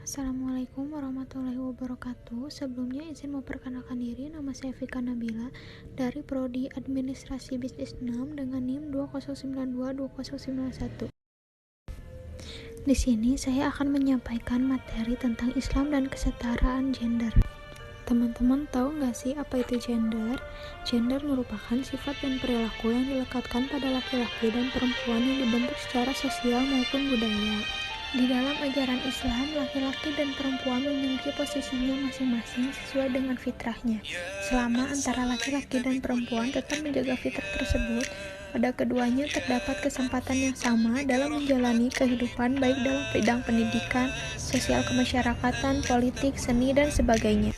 Assalamualaikum warahmatullahi wabarakatuh. Sebelumnya izin memperkenalkan diri, nama saya Vika Nabila dari Prodi Administrasi Bisnis 6 dengan NIM 20922091. Di sini saya akan menyampaikan materi tentang Islam dan kesetaraan gender. Teman-teman tahu nggak sih apa itu gender? Gender merupakan sifat dan perilaku yang dilekatkan pada laki-laki dan perempuan yang dibentuk secara sosial maupun budaya. Di dalam ajaran Islam, laki-laki dan perempuan memiliki posisinya masing-masing sesuai dengan fitrahnya. Selama antara laki-laki dan perempuan tetap menjaga fitrah tersebut, pada keduanya terdapat kesempatan yang sama dalam menjalani kehidupan baik dalam bidang pendidikan, sosial kemasyarakatan, politik, seni, dan sebagainya.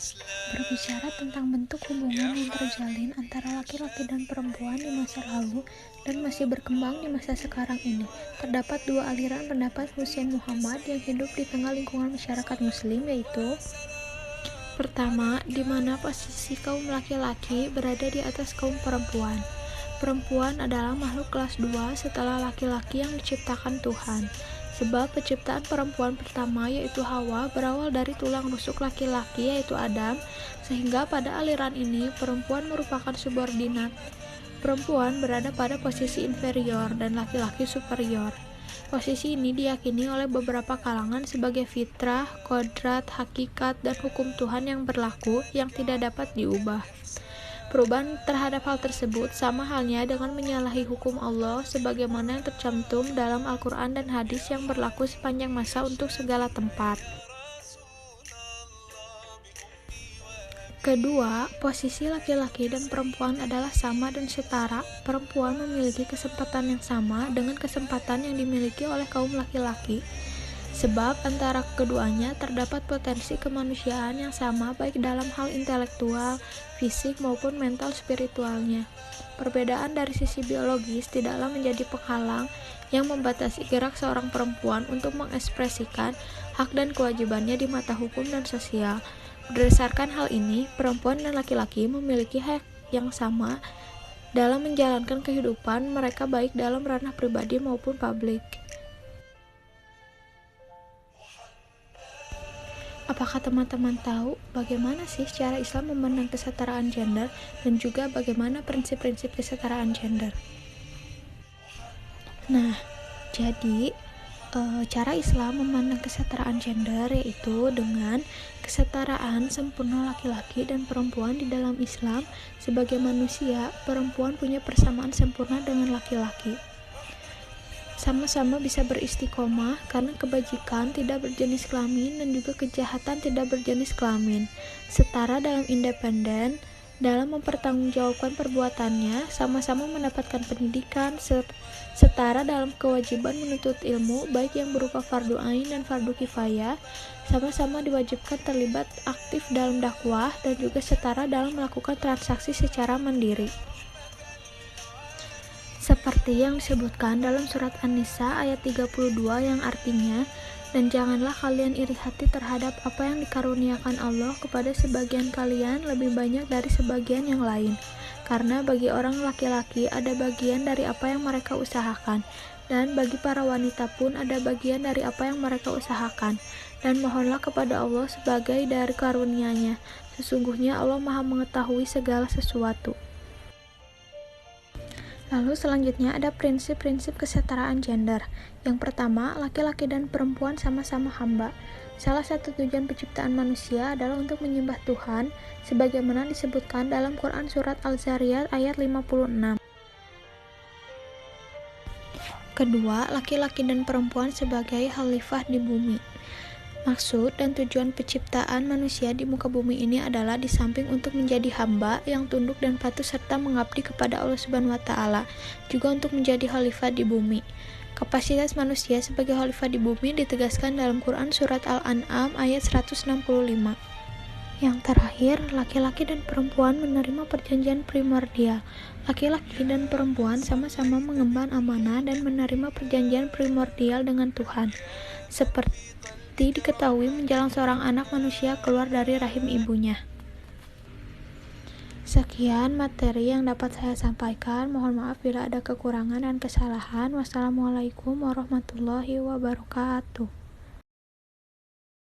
Berbicara tentang bentuk hubungan yang terjalin antara laki-laki dan perempuan di masa lalu dan masih berkembang di masa sekarang ini, terdapat dua aliran pendapat Husain Muhammad yang hidup di tengah lingkungan masyarakat muslim, yaitu pertama, di mana posisi kaum laki-laki berada di atas kaum perempuan. Perempuan adalah makhluk kelas 2 setelah laki-laki yang diciptakan Tuhan. Sebab penciptaan perempuan pertama yaitu Hawa berawal dari tulang rusuk laki-laki yaitu Adam, sehingga pada aliran ini perempuan merupakan subordinat. Perempuan berada pada posisi inferior dan laki-laki superior. Posisi ini diyakini oleh beberapa kalangan sebagai fitrah, kodrat, hakikat, dan hukum Tuhan yang berlaku yang tidak dapat diubah. Perubahan terhadap hal tersebut sama halnya dengan menyalahi hukum Allah sebagaimana yang tercantum dalam Al-Quran dan hadis yang berlaku sepanjang masa untuk segala tempat. Kedua, posisi laki-laki dan perempuan adalah sama dan setara. Perempuan memiliki kesempatan yang sama dengan kesempatan yang dimiliki oleh kaum laki-laki. Sebab antara keduanya terdapat potensi kemanusiaan yang sama baik dalam hal intelektual, fisik maupun mental spiritualnya. Perbedaan dari sisi biologis tidaklah menjadi penghalang yang membatasi gerak seorang perempuan untuk mengekspresikan hak dan kewajibannya di mata hukum dan sosial. Berdasarkan hal ini, perempuan dan laki-laki memiliki hak yang sama dalam menjalankan kehidupan mereka baik dalam ranah pribadi maupun publik. Apakah teman-teman tahu bagaimana sih cara Islam memandang kesetaraan gender dan juga bagaimana prinsip-prinsip kesetaraan gender? Nah, jadi cara Islam memandang kesetaraan gender yaitu dengan kesetaraan sempurna laki-laki dan perempuan di dalam Islam. Sebagai manusia, perempuan punya persamaan sempurna dengan laki-laki. Sama-sama bisa beristiqomah karena kebajikan tidak berjenis kelamin dan juga kejahatan tidak berjenis kelamin. Setara dalam independen, dalam mempertanggungjawabkan perbuatannya, sama-sama mendapatkan pendidikan, setara dalam kewajiban menuntut ilmu, baik yang berupa fardu ain dan fardu kifayah, sama-sama diwajibkan terlibat aktif dalam dakwah, dan juga setara dalam melakukan transaksi secara mandiri. Seperti yang disebutkan dalam surat An-Nisa ayat 32 yang artinya, dan janganlah kalian iri hati terhadap apa yang dikaruniakan Allah kepada sebagian kalian lebih banyak dari sebagian yang lain. Karena bagi orang laki-laki ada bagian dari apa yang mereka usahakan, dan bagi para wanita pun ada bagian dari apa yang mereka usahakan. Dan mohonlah kepada Allah sebagai dari karunia-Nya. Sesungguhnya Allah Maha mengetahui segala sesuatu. Lalu selanjutnya ada prinsip-prinsip kesetaraan gender. Yang pertama, laki-laki dan perempuan sama-sama hamba. Salah satu tujuan penciptaan manusia adalah untuk menyembah Tuhan, sebagaimana disebutkan dalam Quran Surat Al-Zariyat ayat 56. Kedua, laki-laki dan perempuan sebagai khalifah di bumi. Maksud dan tujuan penciptaan manusia di muka bumi ini adalah di samping untuk menjadi hamba yang tunduk dan patuh serta mengabdi kepada Allah Subhanahu wa taala, juga untuk menjadi khalifah di bumi. Kapasitas manusia sebagai khalifah di bumi ditegaskan dalam Quran surat Al-An'am ayat 165. Yang terakhir, laki-laki dan perempuan menerima perjanjian primordial. Laki-laki dan perempuan sama-sama mengemban amanah dan menerima perjanjian primordial dengan Tuhan. Seperti diketahui menjelang seorang anak manusia keluar dari rahim ibunya. Sekian materi yang dapat saya sampaikan. Mohon maaf bila ada kekurangan dan kesalahan. Wassalamualaikum warahmatullahi wabarakatuh.